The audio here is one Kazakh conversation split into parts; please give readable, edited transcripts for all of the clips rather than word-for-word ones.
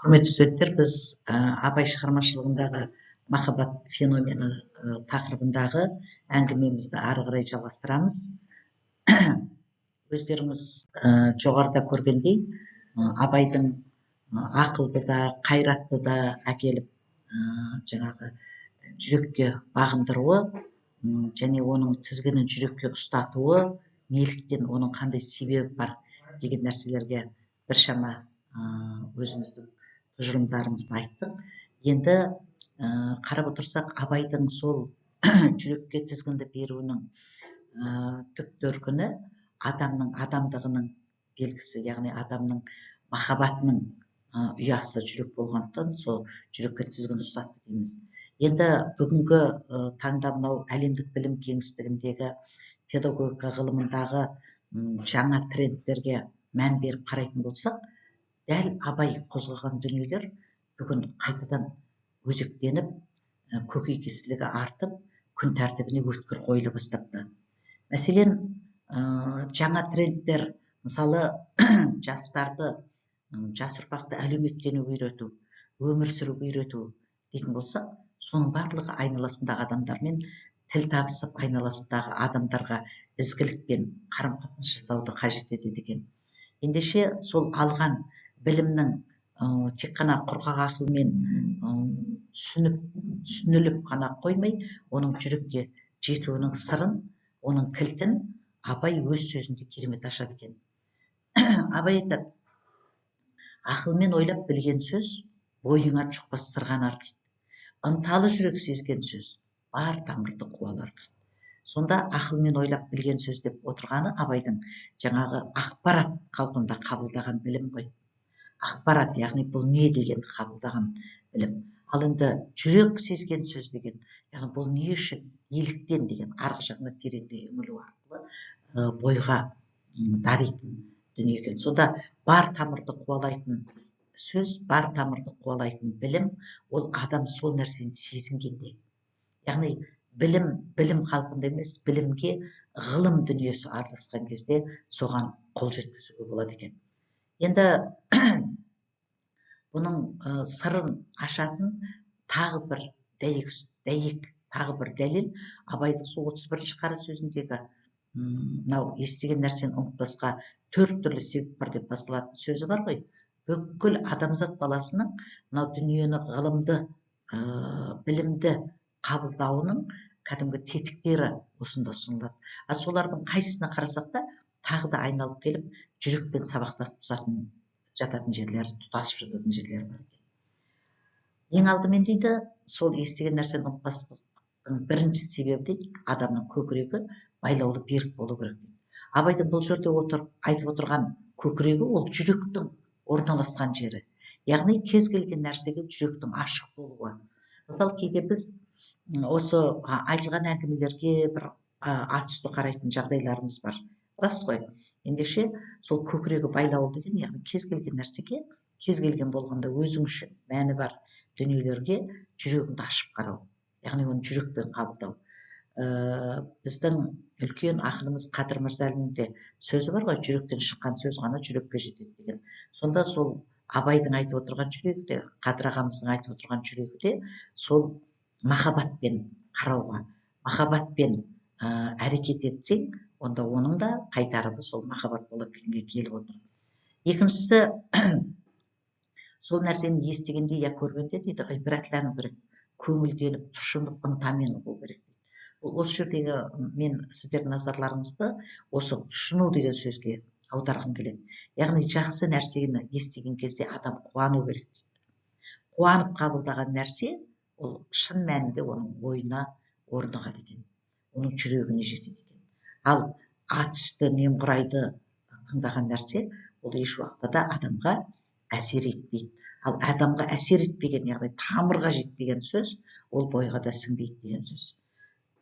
Құрметті студенттер, біз абай шығармашылығындағы махаббат феномені тақырыбындағы әңгімемізді ары қарай жалғастырамыз. Өздеріңіз жоғарыда көргендей, абайдың ақылды да, қайратты да әкеліп жаңағы жүрекке бағындыруы және оның тізгінін жүрекке ұстатуы, неліктен оның қандай себебі бар деген нәрселерге біршама өзіміздің тұжырымдарымызды айттық. Енді қарап отырсақ, абайдың сол жүрекке тізгінді беруінің түп төркіні адамның адамдығының белгісі, яғни адамның махаббатының ұясы жүрек болғандықтан сол жүрекке тізгін ұстатты дейміз. Енді бүгінгі таңда мынау әлемдік білім кеңістігіндегі педагогика ғылымындағы жаңа трендтерге мән беріп қарайтын болсақ, дәл абай қозғаған дүниелер бүгін қайтадан өзектеніп, көкейкестілігі артып, күн тәртібіне өткір қойыла бастапты. Мәселен, жаңа трендтер, мысалы, жастарды, жас ұрпақты әлеуметтенуге үйрету, өмір сүруге үйрету дейтін болсақ, соның барлығы айналасындағы адамдармен тіл табысып, айналасындағы адамдарға ізгілікпен қарым-қатынас жасауды қажет етеді екен. Ендеше сол алған білімнің тек қана құрғақ ақылмен түсініліп қана қоймай, оның жүрекке жетуінің сырын, оның кілтін абай өз сөзінде керемет ашады екен. Абай айтады: ақылмен ойлап білген сөз бойыңа жұқпас сырғанар дейді. Ынталы жүрек сезген сөз бар тамырды қуалар дейді. Сонда ақылмен ойлап білген сөз деп отырғаны абайдың жаңағы ақпарат қалпында қабылдаған білім ғой. Ақпарат, яғни бұл не деген қабылдаған білім. Ал енді жүрек сезген сөз деген, яғни бұл не үшін, неліктен деген арғы жағына тереңдей үңілу арқылы бойға даритын дүние екен. Сонда бар тамырды қуалайтын сөз, бар тамырды қуалайтын білім, ол адам сол нәрсені сезінгенде. Яғни білім қалпында емес, білімге ғылым дүниесі араласқан кезде соған қол жеткізуге болады екен. Енді бұның сырын ашатын тағы бір дәйек, тағы бір дәлел абайдың сол 31-ші қара сөзіндегі мынау естіген нәрсені ұмытпасқа 4 түрлі себеп бар деп басталатын сөзі бар ғой. Бүкіл адамзат баласының мынау дүниені, ғылымды, білімді қабылдауының кәдімгі тетіктері осында ұсынылады. Солардың қайсысына қарасақ та тағы да айналып келіп жүрекпен сабақтасып жататын жерлер, тұтасып жататын жерлер бар екен. Ең алдымен дейді, сол естіген нәрсені ұмытпастықтың бірінші себебі дейді, адамның көкірегі байлаулы берік болу керек дейді. Абайдың бұл жерде айтып отырған көкірегі ол жүректің орналасқан жері. Яғни кез келген нәрсеге жүректің ашық болуы. Мысалы, кейде біз осы айтылған әңгімелерге бір атүсті қарайтын жағдайларымыз бар. Рас қой. Ендеше сол көкірегі байлаулы деген, яғни кез келген нәрсеге, кез келген болғанда өзің үшін мәні бар дүниелерге жүрегіңді ашып қарау. Яғни оны жүрекпен қабылдау. Біздің үлкен ақынымыз Қадыр Мырза Әлінің де сөзі бар ғой, жүректен шыққан сөз ғана жүрекке жетеді деген. Сонда сол абайдың айтып отырған жүрегі де, Қадыр ағамыздың айтып отырған жүрегі де сол махаббатпен қарауға, махаббатпен әрекет етсең, онда оның да қайтарымы сол махаббат болады дегенге келіп отыр. Екіншісі, сол нәрсені естігенде я көргенде дейді, ғибратлану керек, көңілденіп, тұшынып, ынтамен оқу керек дейді. Осы жердегі мен сіздердің назарларыңызды осы тұшыну деген сөзге аударғым келеді. Яғни жақсы нәрсені естіген кезде адам қуану керек дейді. Қуанып қабылдаған нәрсе ол шын мәнінде оның ойына орнығады екен, оның жүрегіне жетеді екен. Ал ат үсті немқұрайды тыңдаған нәрсе ол еш уақытта да адамға әсер етпейді. Ал адамға әсер етпеген, яғни тамырға жетпеген сөз ол бойға да сіңбейді деген сөз.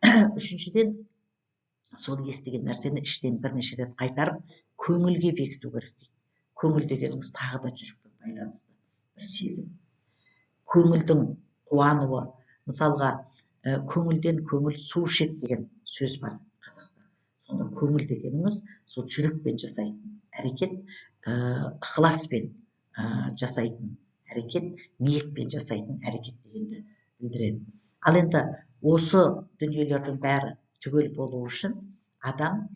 Үшіншіден, сол естіген нәрсені іштен бірнеше рет қайтарып, көңілге бекіту керек дейді. Көңіл дегеніңіз тағы да жүрекпен байланысты бір сезім. Көңілдің қуануы, мысалға, көңілден көңіл су ішеді деген сөз бар қазақта. Сонда көңіл дегеніңіз сол жүрекпен жасайтын әрекет, ықыласпен жасайтын әрекет ниетпен жасайтын әрекет дегенді білдіреді. Ал енді осы дүниелердің бәрі түгел болу үшін адам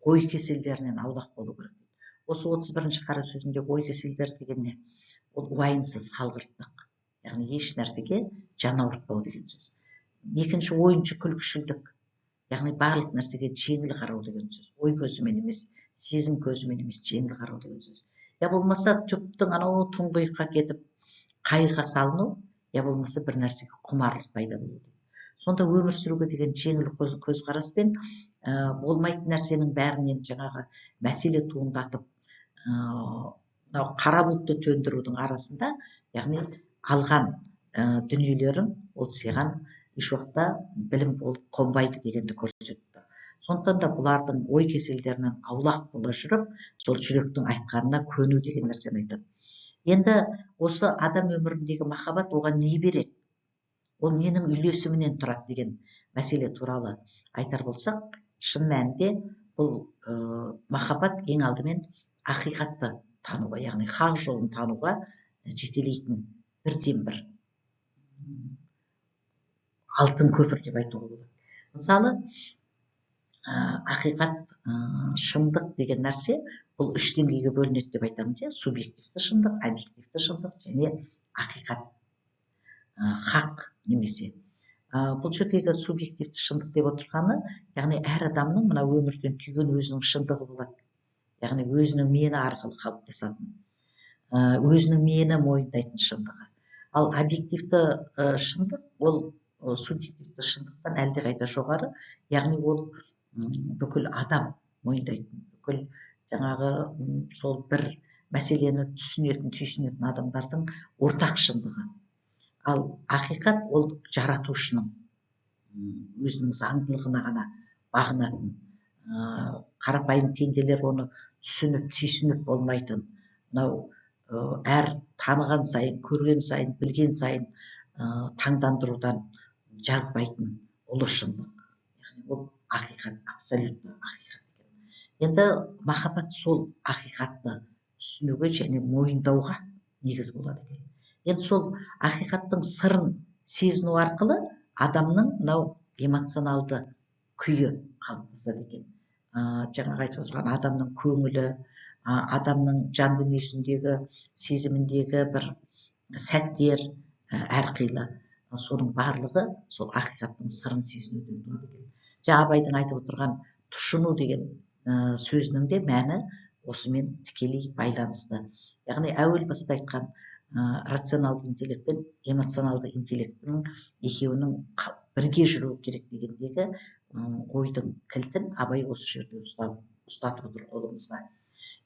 ой кеселдерінен аулақ болу керек. Осы 31-ші қара сөзіндегі ой кеселдер деген не? Ол уайымсыз салғырттық, яғни еш нәрсеге жан ауыртпау деген сөз. Екінші ойыншы күлкішілдік, яғни барлық нәрсеге жеңіл қарау деген сөз. Ой көзімен емес, сезім көзімен емес, жеңіл қарау деген сөз. Я болмаса түптің анау тұңғиыққа кетіп қайғыға салыну, я болмаса бір нәрсеге құмарлық пайда болу. Сонда өмір сүруге деген жеңіл көзқараспен болмайтын нәрсенің бәрінен жаңағы мәселе туындатып, мынау қара бұлтты төндірудің арасында, яғни алған дүниелерің ол саған еш уақытта білім болып қонбайды дегенді көрсетті. Сондықтан да бұлардың ой кеселдерінен аулақ бола жүріп, сол жүректің айтқанына көну деген нәрсені айтады. Енді осы адам өміріндегі махаббат оған не береді? Ол ненің үйлесімінен тұрады деген мәселе туралы айтар болсақ, шын мәнінде бұл махаббат ең алдымен ақиқатты тануға, яғни хақ жолын тануға жетелейтін бірден бір алтын көпір деп айтуға болады. Мысалы, ақиқат, шындық деген нәрсе бұл үш деңгейге бөлінеді деп айтамыз. Субъективті шындық, объективті шындық және ақиқат, хақ немесе. Бұл жердегі субъективті шындық деп отырғаны, яғни әр адамның мына өмірден түйген өзінің шындығы болады. Яғни өзінің мені арқылы қалыптасатын, өзінің мені мойындайтын шындығы. Ал объективті шындық ол субъективті шындықтан әлдеқайда жоғары, яғни ол бүкіл адам мойындайтын, бүкіл жаңағы сол бір мәселені түсінетін, түйсінетін адамдардың ортақ шындығы. Ал ақиқат ол жаратушының өзінің заңдылығына ғана бағынатын, қарапайым пенделер оны түсініп, түйсініп болмайтын, мынау әр таныған сайын, көрген сайын, білген сайын таңдандырудан жазбайтын ұлы шындық. Яғни ол ақиқат, абсолютті ақиқат. Енді махаббат сол ақиқатты түсінуге және мойындауға негіз болады екен. Енді сол ақиқаттың сырын сезіну арқылы адамның мынау эмоционалды күйі қалыптасады екен. Жаңағы айтып отырған адамның көңілі, адамның жан дүниесіндегі сезіміндегі бір сәттер әрқилы, соның барлығы сол ақиқаттың сырын сезінуден туады екен. Абайдың айтып отырған тұшыну деген сөзінің де мәні осымен тікелей байланысты. Яғни әуел баста айтқан рационалды интеллект пен эмоционалды интеллектінің екеуінің бірге жүруі керек дегендегі ойдың кілтін Абай осы жерде ұстатып отыр қолымызға.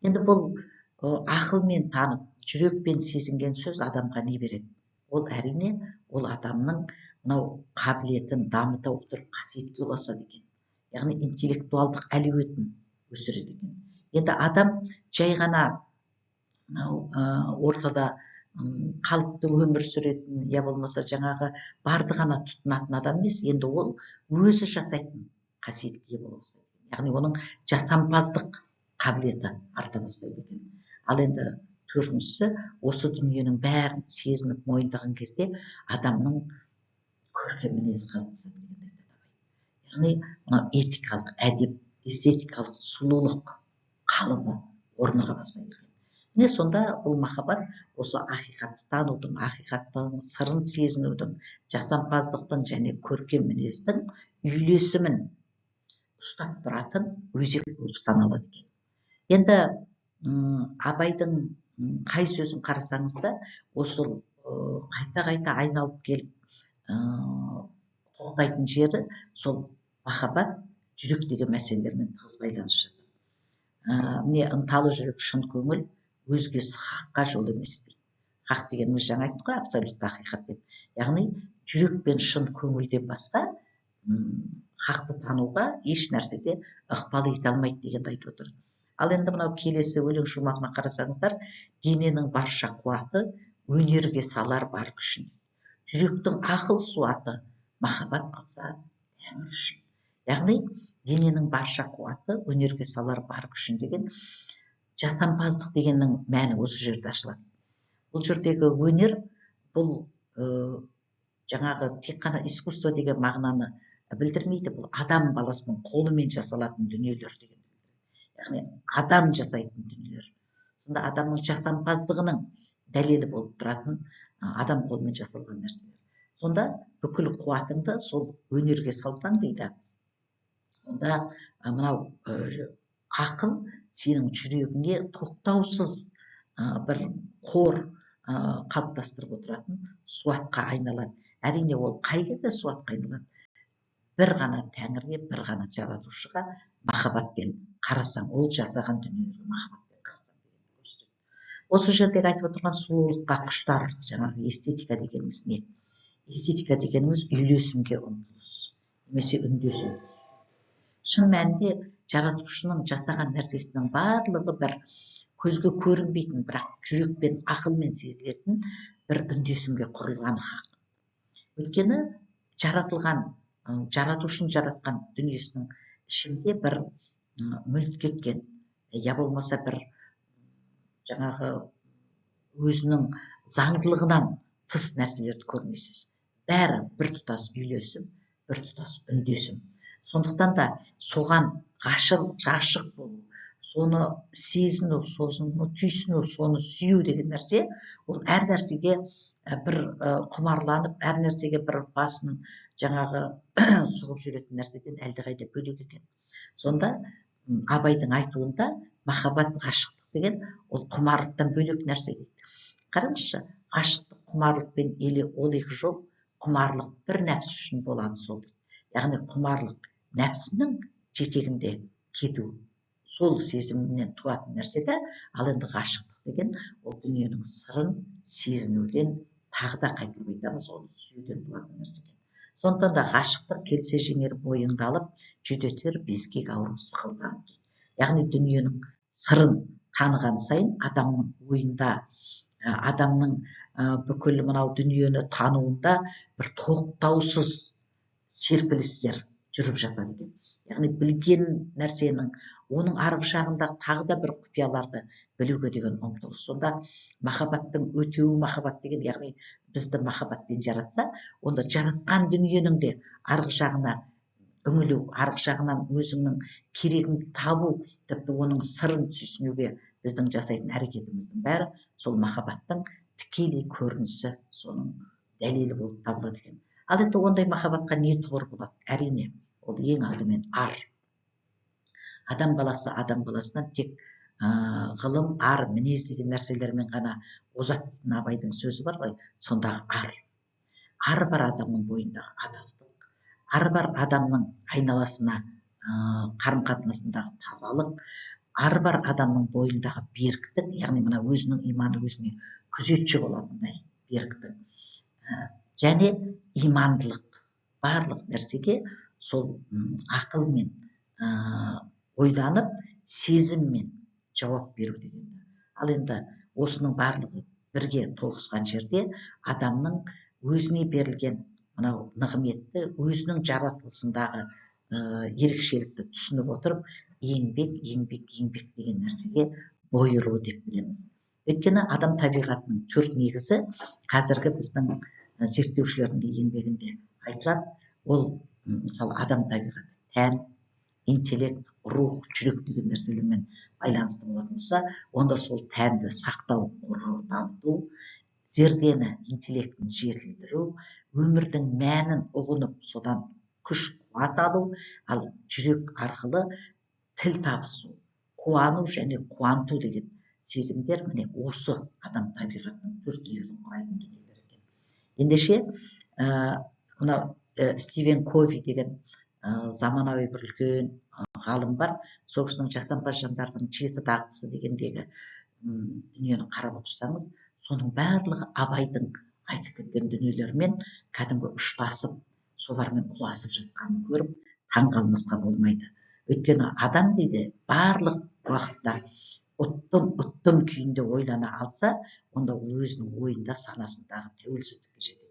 Енді бұл ақылмен танып, жүрекпен сезінген сөз адамға не береді? Ол әрине, ол адамның мынау қабілетін дамыта отырып қасиетке ұласады екен. Яғни интеллектуалдық әлеуетін өсіреді екен. Енді адам жай ғана ортада қалыпты өмір сүретін, я болмаса жаңағы барды ғана тұтынатын адам емес, енді ол өзі жасайтын қасиетке бола бастайды. Яғни оның жасампаздық қабілеті арта бастайды екен. Ал енді төртіншісі, осы дүниенің бәрін сезініп мойындаған кезде адамның көркем мінезі қалыптасады деген айтады. Яғни мына этикалық, әдеп, эстетикалық сұлулық қалыбы орныға бастайды. Міне сонда бұл махаббат осы ақиқатты танудың, ақиқаттың сырын сезінудің, жасампаздықтың және көркем мінездің үйлесімін ұстап тұратын өзек болып саналады екен. Енді Абайдың қай сөзін қарасаңыз да, осы қайта-қайта айналып келіп тоқтайтын жері сол махаббат жүрек деген мәселелермен тығыз байланысты. Міне ынталы жүрек, шын көңіл, өзгесі хаққа жол емес дейді. Хақ дегеніміз жаңа айттық қой, абсолютті ақиқат деп. Яғни жүрек пен шын көңілден басқа хақты тануға еш нәрседе ықпал ете алмайды дегенді айтып отыр. Ал енді мынау келесі өлең шумағына қарасаңыздар, дененің барша қуаты өнерге салар бар күшін. Жүректің ақыл суаты махаббат қылса тәңір үшін. Яғни дененің барша қуаты өнерге салар бар күшін деген жасампаздық дегеннің мәні осы жерде ашылады. бұл жердегі өнер бұл жаңағы тек қана искусство деген мағынаны білдірмейді. Бұл адам баласының қолымен жасалатын дүниелер деген. Яғни адам жасайтын дүниелер. Сонда адамның жасампаздығының дәлелі болып тұратын адам қолымен жасалған нәрселер. Сонда бүкіл қуатыңды сол өнерге салсаң дейді, онда мынау ақыл сенің жүрегіңе тоқтаусыз бір қор қалыптастырып отыратын суатқа айналады. Әрине ол қай кезде суатқа айналады? Бір ғана Тәңірге, бір ғана жаратушыға махаббатпен қарасаң, ол жасаған дүниеге махаббатпен қарасаң дегенді көрсетеді. Осы жердегі айтып отырған сұлулыққа құштар, жаңағы эстетика дегеніміз не? Эстетика дегеніміз үйлесімге ұмтылыс, немесе үндесу. Шын мәнінде жаратушының жасаған нәрсесінің барлығы бір көзге көрінбейтін, бірақ жүрекпен, ақылмен сезілетін бір үндесімге құрылғаны хақ. Өйткені жаратушының жаратқан дүниесінің ішінде бір мүлт кеткен, я болмаса бір жаңағы өзінің заңдылығынан тыс нәрселерді көрмейсіз. Бәрі бір тұтас үйлесім, бір тұтас үндесім. Сондықтан да соған ғашық болу, соны сезіну, соны түйсіну, соны сүю деген нәрсе, ол әр нәрсеге бір құмарланып, әр нәрсеге бір басын жаңағы сұғып жүретін нәрседен әлдеқайда бөлек екен. Сонда Абайдың айтуында махаббат, ғашықтық деген ол құмарлықтан бөлек нәрсе дейді. Қараңызшы, ғашықтық құмарлықпен ол екі жол, құмарлық бір нәпсі үшін болады сол. Яғни құмарлық нәпсінің жетегінде кету, сол сезімнен туатын нәрсе де, ал енді ғашықтық деген ол дүниенің сырын сезінуден, тағы да қайтып айтамыз, оны сүюден туатын нәрсе. Сондықтан да ғашықтық келсе жеңер бойыңды алып, жүдетер безгек ауру сықылдан. Яғни дүниенің сырын таныған сайын адамның ойында, адамның бүкіл мынау дүниені тануында бір тоқтаусыз серпілістер жүріп жатады екен. Яғни білген нәрсенің, оның арғы жағында тағы да бір құпияларды білуге деген ұмтылыс. Сонда махаббаттың өтеуі махаббат деген, яғни бізді махаббатпен жаратса, онда жаратқан дүниенің де арғы жағына үңілу, арғы жағынан өзіңнің керегін табу, тіпті оның сырын түйсінуге біздің жасайтын әрекетіміздің бәрі сол махаббаттың тікелей көрінісі, соның дәлелі болып табылады екен. Ал енді ондай махаббатқа не тұғыр болады? Әрине, ол ең алдымен ар. Адам баласы адам баласынан тек ғылым, ар, мінез деген нәрселермен ғана озат дейтін Абайдың сөзі бар ғой, сондағы ар. Ар бар адамның бойындағы адалдық, ар бар адамның айналасына қарым-қатынасындағы тазалық, ар бар адамның бойындағы беріктік, яғни мына өзінің иманы өзіне күзетші болатындай беріктік, және имандылық. Барлық нәрсеге сол ақылмен ойланып, сезіммен жауап беру дегенді. Ал енді осының барлығы бірге тоғысқан жерде адамның өзіне берілген мынау нығметті, өзінің жаратылысындағы ерекшелікті түсініп отырып, еңбек деген нәрсеге бой ұру деп білеміз. Өйткені адам табиғатының 4 негізі қазіргі біздің зерттеушілердің еңбегінде айтылады. Ол мысалы адам табиғаты тән, интеллект, рух, жүрек деген нәрселермен байланысты болатын болса, онда сол тәнді сақтау, қорғау, дамыту, зердені, интеллектін жетілдіру, өмірдің мәнін ұғынып, содан күш қуат алу, ал жүрек арқылы тіл табысу, қуану және қуанту деген сезімдер міне осы адам табиғатының 4 негізін құрайтын дүниелер екен. Ендеше мынау Стивен Кови деген заманауи бір үлкен ғалым бар. Сол кісінің жасампаз жандардың 7 дағдысы дегендегі дүниені қарап отырсаңыз, соның барлығы Абайдың айтып кеткен дүниелермен кәдімгі ұштасып, солармен ұласып жатқанын көріп, таңғалмасқа болмайды. Өйткені адам дейді, барлық уақытта ұттым күйінде ойлана алса, онда ол өзінің ойында, санасындағы тәуелсіздікке жетеді дейді.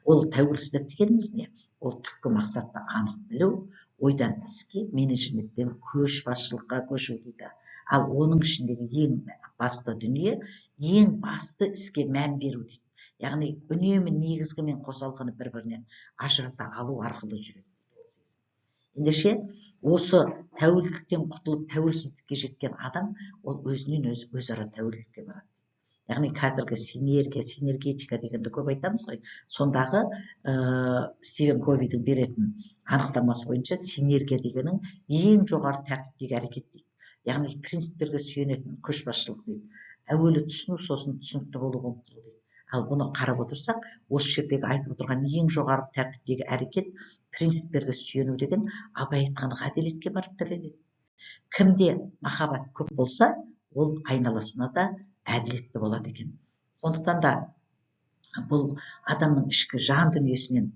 Ол тәуелсіздік дегеніміз не? Ол түпкі мақсатты анық білу, ойдан іске, менеджменттен көшбасшылыққа көшу дейді. Ал оның ішіндегі ең басты дүние, ең басты іске мән беру дейді. Яғни үнемі негізгі мен қосалқыны бір-бірінен ажырата алу арқылы жүреді. Ендеше осы тәуелділіктен құтылып тәуелсіздікке жеткен адам, ол өзінен өзара тәуелділікке барады. Яғни қазіргі синергетика дегенді көп айтамыз ғой. Сондағы Стивен Ковидің беретін анықтамасы бойынша синергия дегенің ең жоғары тәртіптегі әрекет дейді. Яғни принциптерге сүйенетін көшбасшылық дейді. Әуелі түсіну, сосын түсінікті болуға ұмтылу дейді. Ал бұны қарап отырсақ, осы жердегі айтып отырған ең жоғары тәртіптегі әрекет принциптерге сүйену деген Абай айтқан ғаделетке барып тіреледі. Кімде махаббат көп болса, ол айналасына да әділетті болады екен. Сондықтан да бұл адамның ішкі жан дүниесінен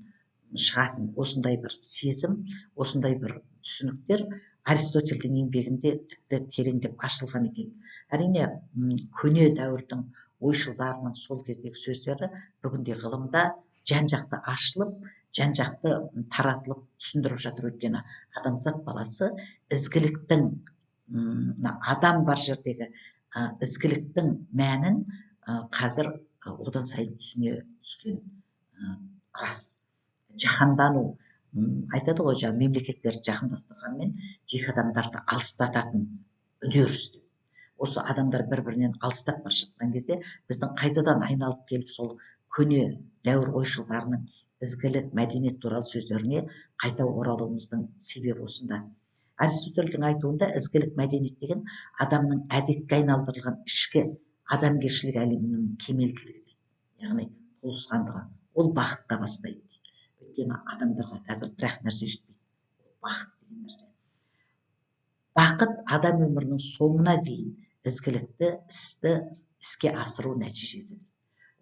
шығатын осындай бір сезім, осындай бір түсініктер Аристотельдің еңбегінде тіпті тереңдеп ашылған екен. Әрине, көне дәуірдің ойшылдарының сол кездегі сөздері бүгінде ғылымда жан-жақты ашылып, жан-жақты таратылып түсіндіріп жатыр. Өйткені адамзат баласы ізгіліктің, адам бар жердегі ізгіліктің мәнін қазір одан сайын түсіне түскен рас. Жаһандану, айтады ғой, мемлекеттерді жақындастырғанмен жеке адамдарды алыстататын үдеріс. Осы адамдар бір-бірінен алыстап бара жатқан кезде біздің қайтадан айналып келіп сол көне дәуір ойшылдарының ізгілік, мәдениет туралы сөздеріне қайта оралуымыздың себебі осында. Аристотельдің айтуында ізгілік, мәдениет деген адамның әдетке айналдырылған ішкі адамгершілік әлемінің кемелділігі, яғни толысқандығы. Ол бақытқа бастайды. Өйткені адамдарға қазір бір-ақ нәрсе жетпейді. Бақыт деген нәрсе. Бақыт адам өмірінің соңына дейін ізгілікті істі іске асыру нәтижесі.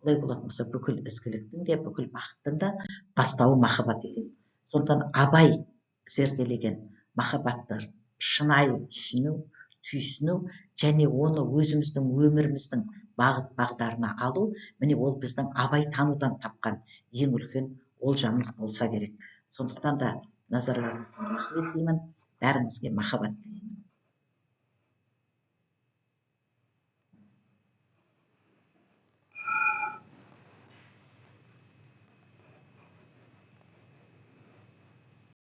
Олай болатын болса, бүкіл ізгіліктің де, бүкіл бақыттың да бастауы махаббат екен. Сондықтан Абай зерделеген махаббатты шынайы түсіну, түйсіну және оны өзіміздің өміріміздің бағыт-бағдарына алу, міне ол біздің Абай танудан тапқан ең үлкен олжамыз болса керек. Сондықтан да назарларыңызға рахмет деймін, бәріңізге махаббат тілеймін.